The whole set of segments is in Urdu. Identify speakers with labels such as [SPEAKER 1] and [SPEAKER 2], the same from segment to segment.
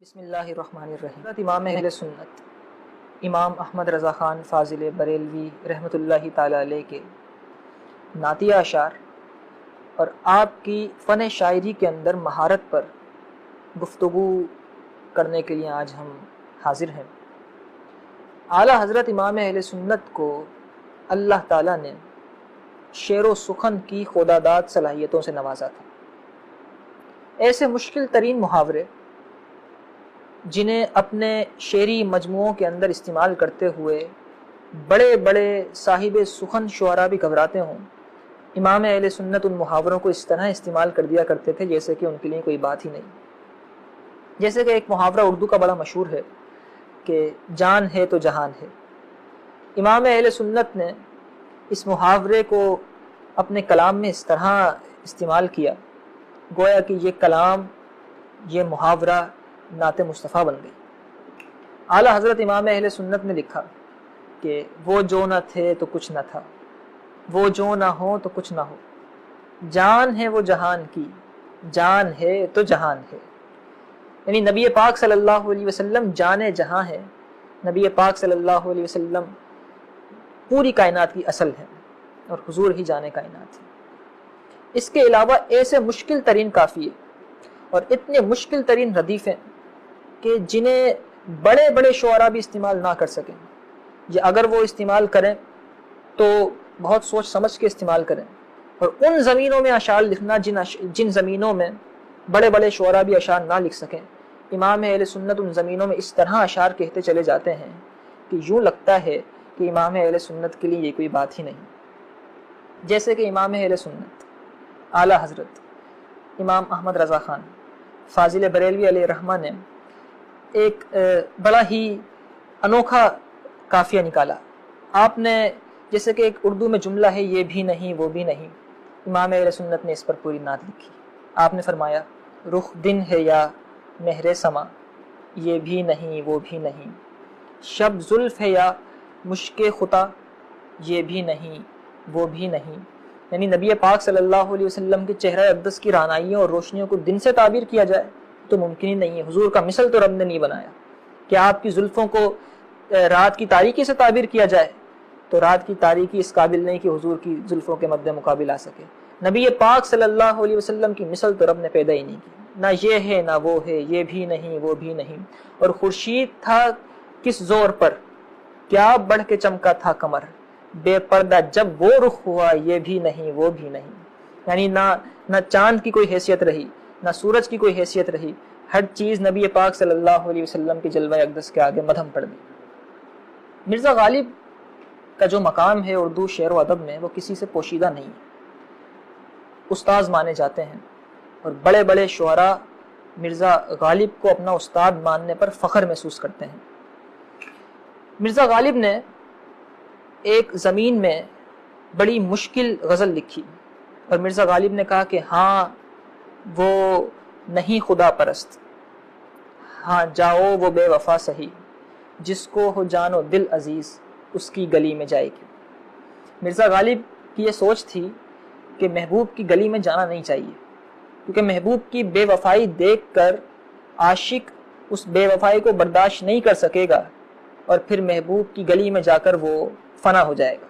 [SPEAKER 1] بسم اللہ الرحمن الرحیم۔ امام اہل سنت امام احمد رضا خان فاضل بریلوی رحمۃ اللہ تعالی علیہ کے نعتیہ اشعار اور آپ کی فن شاعری کے اندر مہارت پر گفتگو کرنے کے لیے آج ہم حاضر ہیں۔ اعلیٰ حضرت امام اہل سنت کو اللہ تعالیٰ نے شعر و سخن کی خداداد صلاحیتوں سے نوازا تھا۔ ایسے مشکل ترین محاورے جنہیں اپنے شعری مجموعوں کے اندر استعمال کرتے ہوئے بڑے بڑے صاحب سخن شعراء بھی گھبراتے ہوں، امام اہل سنت ان محاوروں کو اس طرح استعمال کر دیا کرتے تھے جیسے کہ ان کے لیے کوئی بات ہی نہیں۔ جیسے کہ ایک محاورہ اردو کا بڑا مشہور ہے کہ جان ہے تو جہان ہے۔ امام اہل سنت نے اس محاورے کو اپنے کلام میں اس طرح استعمال کیا گویا کہ یہ کلام، یہ محاورہ نعت مصطفیٰ بن گئی۔ اعلیٰ حضرت امام اہل سنت نے لکھا کہ وہ جو نہ تھے تو کچھ نہ تھا، وہ جو نہ ہو تو کچھ نہ ہو، جان ہے وہ جہان کی، جان ہے تو جہان ہے۔ یعنی نبی پاک صلی اللہ علیہ وسلم جان جہاں ہے، نبی پاک صلی اللہ علیہ وسلم پوری کائنات کی اصل ہے اور حضور ہی جان کائنات ہے۔ اس کے علاوہ ایسے مشکل ترین قافیے اور اتنے مشکل ترین ردیفیں کہ جنہیں بڑے بڑے شعراء بھی استعمال نہ کر سکیں، یا اگر وہ استعمال کریں تو بہت سوچ سمجھ کے استعمال کریں، اور ان زمینوں میں اشعار لکھنا جن زمینوں میں بڑے بڑے شعراء بھی اشعار نہ لکھ سکیں، امام اہل سنت ان زمینوں میں اس طرح اشعار کہتے چلے جاتے ہیں کہ یوں لگتا ہے کہ امام اہل سنت کے لیے یہ کوئی بات ہی نہیں۔ جیسے کہ امام اہل سنت اعلیٰ حضرت امام احمد رضا خان فاضل بریلوی علیہ الرحمہ نے ایک بڑا ہی انوکھا قافیہ نکالا۔ آپ نے جیسے کہ ایک اردو میں جملہ ہے، یہ بھی نہیں وہ بھی نہیں، امام اہل سنت نے اس پر پوری نعت لکھی۔ آپ نے فرمایا رخ دن ہے یا مہر سما، یہ بھی نہیں وہ بھی نہیں، شب زلف ہے یا مشک خطا، یہ بھی نہیں وہ بھی نہیں۔ یعنی نبی پاک صلی اللہ علیہ وسلم کے چہرہ اقدس کی رعنائیوں اور روشنیوں کو دن سے تعبیر کیا جائے تو ممکن ہی نہیں ہے۔ حضور کا مثل تو رب نے نہیں بنایا۔ کیا آپ کی زلفوں کو رات کی تاریکی سے تعبیر کیا جائے تو رات کی تاریکی اس قابل نہیں کہ حضور کی زلفوں کے مد مقابل آ سکے۔ نبی پاک صلی اللہ علیہ وسلم کی مثل تو رب نے پیدا ہی نہیں کی۔ نہ یہ ہے نہ وہ ہے، یہ بھی نہیں وہ بھی نہیں۔ اور خورشید تھا کس زور پر، کیا بڑھ کے چمکا تھا قمر، بے پردہ جب وہ رخ ہوا، یہ بھی نہیں وہ بھی نہیں۔ یعنی نہ چاند کی کوئی حیثیت رہی، نہ سورج کی کوئی حیثیت رہی، ہر چیز نبی پاک صلی اللہ علیہ وسلم کے جلوہ اقدس کے آگے مدھم پڑ گئی۔ مرزا غالب کا جو مقام ہے اردو شعر و ادب میں وہ کسی سے پوشیدہ نہیں ہے، استاذ مانے جاتے ہیں، اور بڑے بڑے شعراء مرزا غالب کو اپنا استاد ماننے پر فخر محسوس کرتے ہیں۔ مرزا غالب نے ایک زمین میں بڑی مشکل غزل لکھی اور مرزا غالب نے کہا کہ ہاں وہ نہیں خدا پرست، ہاں جاؤ وہ بے وفا سہی، جس کو ہو جان و دل عزیز اس کی گلی میں جائے گی۔ مرزا غالب کی یہ سوچ تھی کہ محبوب کی گلی میں جانا نہیں چاہیے، کیونکہ محبوب کی بے وفائی دیکھ کر عاشق اس بے وفائی کو برداشت نہیں کر سکے گا اور پھر محبوب کی گلی میں جا کر وہ فنا ہو جائے گا۔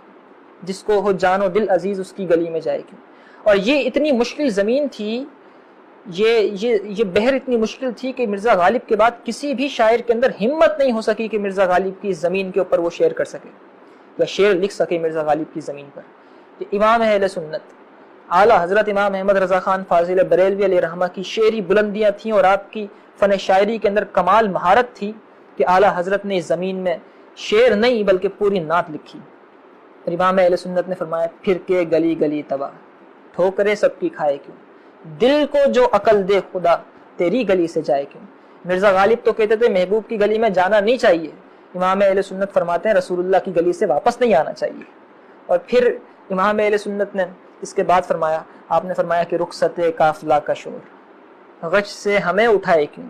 [SPEAKER 1] جس کو ہو جان و دل عزیز اس کی گلی میں جائے گی۔ اور یہ اتنی مشکل زمین تھی، یہ بحر اتنی مشکل تھی کہ مرزا غالب کے بعد کسی بھی شاعر کے اندر ہمت نہیں ہو سکی کہ مرزا غالب کی زمین کے اوپر وہ شعر کر سکے یا شعر لکھ سکے مرزا غالب کی زمین پر۔ کہ امام اہل سنت اعلیٰ حضرت امام احمد رضا خان فاضل بریلوی علیہ الرحمہ کی شعری بلندیاں تھیں اور آپ کی فن شاعری کے اندر کمال مہارت تھی کہ اعلیٰ حضرت نے اس زمین میں شعر نہیں بلکہ پوری نعت لکھی۔ اور امام اہل سنت نے فرمایا پھر کے گلی گلی تباہ، ٹھوکرے سب کی کھائے کیوں، دل کو جو عقل دے خدا تیری گلی سے جائے کیوں۔ مرزا غالب تو کہتے تھے محبوب کی گلی میں جانا نہیں چاہیے، امام اہل سنت فرماتے ہیں رسول اللہ کی گلی سے واپس نہیں آنا چاہیے۔ اور پھر امام اہل سنت نے اس کے بعد فرمایا، آپ نے فرمایا کہ رخصت قافلہ کا شور غش سے ہمیں اٹھائے کیوں،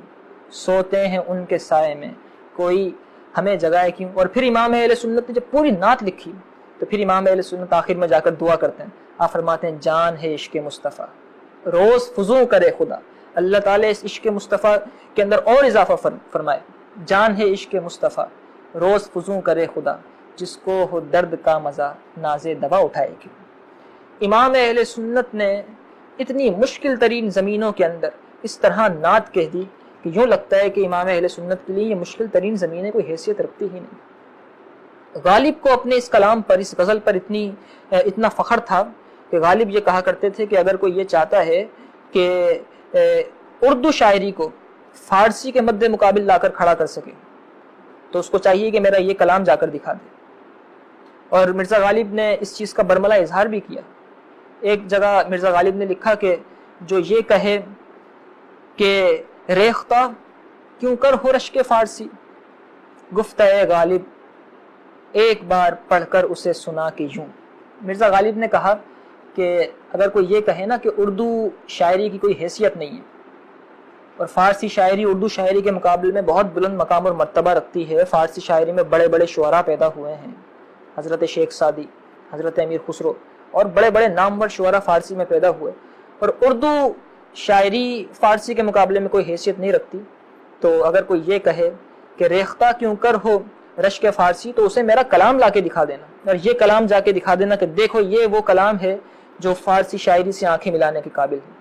[SPEAKER 1] سوتے ہیں ان کے سائے میں کوئی ہمیں جگائے کیوں۔ اور پھر امام اہل سنت نے جب پوری نعت لکھی تو پھر امام اہل سنت آخر میں جا کر دعا کرتے ہیں، آپ فرماتے ہیں جان ہے عشق مصطفیٰ، روز فزوں کرے خدا، اللہ تعالیٰ اس عشق مصطفیٰ کے اندر اور اضافہ فرمائے. جان ہے عشق مصطفیٰ روز فزوں کرے خدا، جس کو ہو درد کا مزہ ناز دوا اٹھائے گی. امام اہل سنت نے اتنی مشکل ترین زمینوں کے اندر اس طرح نعت کہہ دی کہ یوں لگتا ہے کہ امام اہل سنت کے لیے یہ مشکل ترین زمینیں کوئی حیثیت رکھتی ہی نہیں. غالب کو اپنے اس کلام پر، اس غزل پر اتنا فخر تھا کہ غالب یہ کہا کرتے تھے کہ اگر کوئی یہ چاہتا ہے کہ اردو شاعری کو فارسی کے مد مقابل لا کر کھڑا کر سکے تو اس کو چاہیے کہ میرا یہ کلام جا کر دکھا دے. اور مرزا غالب نے اس چیز کا برملا اظہار بھی کیا. ایک جگہ مرزا غالب نے لکھا کہ جو یہ کہے کہ ریختہ کیوں کر ہو رشک فارسی، گفتہ غالب ایک بار پڑھ کر اسے سنا کہ یوں. مرزا غالب نے کہا کہ اگر کوئی یہ کہے نا کہ اردو شاعری کی کوئی حیثیت نہیں ہے اور فارسی شاعری اردو شاعری کے مقابلے میں بہت بلند مقام اور مرتبہ رکھتی ہے، فارسی شاعری میں بڑے بڑے شعراء پیدا ہوئے ہیں، حضرت شیخ سعدی، حضرت امیر خسرو اور بڑے بڑے نامور شعراء فارسی میں پیدا ہوئے، اور اردو شاعری فارسی کے مقابلے میں کوئی حیثیت نہیں رکھتی، تو اگر کوئی یہ کہے کہ ریختہ کیوں کر ہو رشک فارسی تو اسے میرا کلام لا کے دکھا دینا، اور یہ کلام جا کے دکھا دینا کہ دیکھو یہ وہ کلام ہے جو فارسی شاعری سے آنکھیں ملانے کے قابل ہے.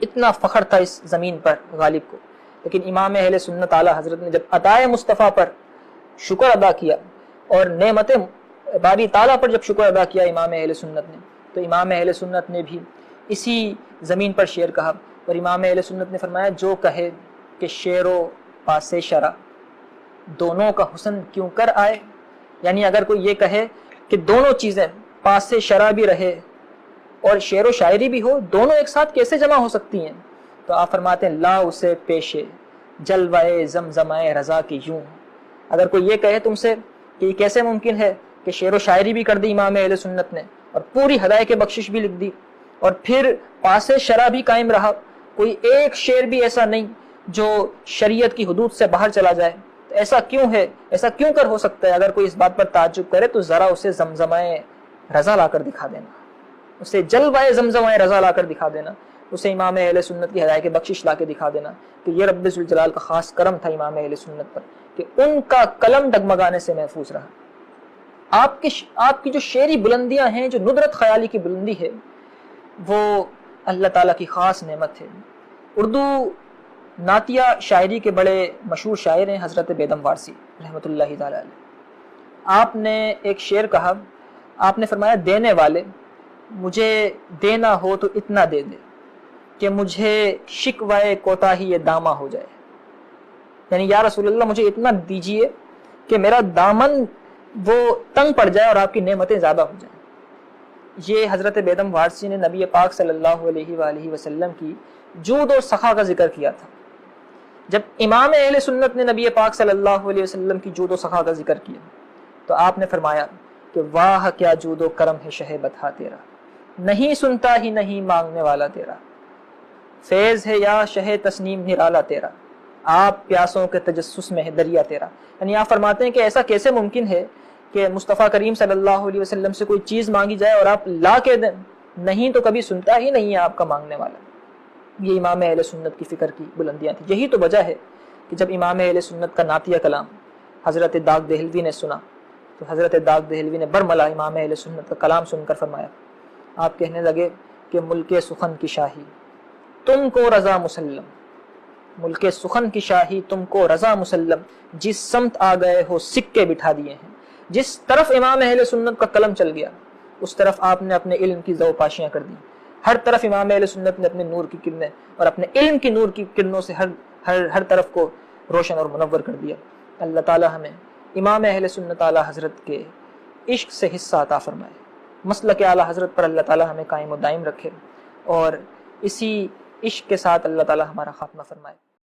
[SPEAKER 1] اتنا فخر تھا اس زمین پر غالب کو. لیکن امام اہل سنت اعلیٰ حضرت نے جب عطائے مصطفیٰ پر شکر ادا کیا اور نعمت باری تعالیٰ پر جب شکر ادا کیا امام اہل سنت نے، تو امام اہل سنت نے بھی اسی زمین پر شعر کہا. اور امام اہل سنت نے فرمایا جو کہے کہ شعر و پاس شرع دونوں کا حسن کیوں کر آئے، یعنی اگر کوئی یہ کہے کہ دونوں چیزیں پاس شرع بھی رہے اور شعر و شاعری بھی ہو، دونوں ایک ساتھ کیسے جمع ہو سکتی ہیں، تو آپ فرماتے ہیں لا اسے پیشے جلوائے زمزمائے رضا کی یوں. اگر کوئی یہ کہے تم سے کہ یہ کیسے ممکن ہے کہ شعر و شاعری بھی کر دی امام اہل سنت نے اور پوری ہدایت بخشش بھی لکھ دی اور پھر پاس شرع بھی قائم رہا، کوئی ایک شعر بھی ایسا نہیں جو شریعت کی حدود سے باہر چلا جائے، تو ایسا کیوں ہے، ایسا کیوں کر ہو سکتا ہے؟ اگر کوئی اس بات پر تعجب کرے تو ذرا اسے زمزمائے رضا لا کر دکھا دینا، اسے جلوائے زمزمائے رضا لا کر دکھا دینا، اسے امام اہل سنت کی ہدایت بخشش لا کے دکھا دینا کہ یہ رب ذوالجلال کا خاص کرم تھا امام اہل سنت پر کہ ان کا قلم ڈگمگانے سے محفوظ رہا. آپ کی جو شعری بلندیاں ہیں، جو ندرت خیالی کی بلندی ہے، وہ اللہ تعالیٰ کی خاص نعمت ہے. اردو نعتیہ شاعری کے بڑے مشہور شاعر ہیں حضرت بیدم وارسی رحمۃ اللہ تعالی علیہ. آپ نے ایک شعر کہا، آپ نے فرمایا دینے والے مجھے دینا ہو تو اتنا دے دے کہ مجھے شکوائے کوتاہی دامہ ہو جائے، یعنی یا رسول اللہ مجھے اتنا دیجئے کہ میرا دامن وہ تنگ پڑ جائے اور آپ کی نعمتیں زیادہ ہو جائیں. یہ حضرت بیدم وارسی نے نبی پاک صلی اللہ علیہ وآلہ وسلم کی جود و سخا کا ذکر کیا تھا. جب امام اہل سنت نے نبی پاک صلی اللہ علیہ وسلم کی جود و سخا کا ذکر کیا تو آپ نے فرمایا کہ واہ کیا جود و کرم ہے شہ بتا تیرا، نہیں سنتا ہی نہیں مانگنے والا تیرا، فیض ہے یا شہ تسنیم نرالا تیرا، آپ پیاسوں کے تجسس میں ہے دریا تیرا. یعنی آپ فرماتے ہیں کہ ایسا کیسے ممکن ہے کہ مصطفیٰ کریم صلی اللہ علیہ وسلم سے کوئی چیز مانگی جائے اور آپ لا کے دیں، نہیں تو کبھی سنتا ہی نہیں ہے آپ کا مانگنے والا. یہ امام اہل سنت کی فکر کی بلندیاں تھیں. یہی تو وجہ ہے کہ جب امام اہل سنت کا نعتیہ کلام حضرت داغ دہلوی نے سنا تو حضرت داغ دہلوی نے برملا امام اہل سنت کا کلام سن کر فرمایا، آپ کہنے لگے کہ ملک سخن کی شاہی تم کو رضا مسلم، ملک سخن کی شاہی تم کو رضا مسلم، جس سمت آ گئے ہو سکے بٹھا دیے ہیں. جس طرف امام اہل سنت کا قلم چل گیا اس طرف آپ نے اپنے علم کی ضو پاشیاں کر دی. ہر طرف امام اہل سنت نے اپنے نور کی کرنیں اور اپنے علم کی نور کی کرنوں سے ہر طرف کو روشن اور منور کر دیا. اللہ تعالی ہمیں امام اہل سنت اعلیٰ حضرت کے عشق سے حصہ عطا فرمائے، مسلک اعلیٰ حضرت پر اللہ تعالی ہمیں قائم و دائم رکھے اور اسی عشق کے ساتھ اللہ تعالی ہمارا خاتمہ فرمائے.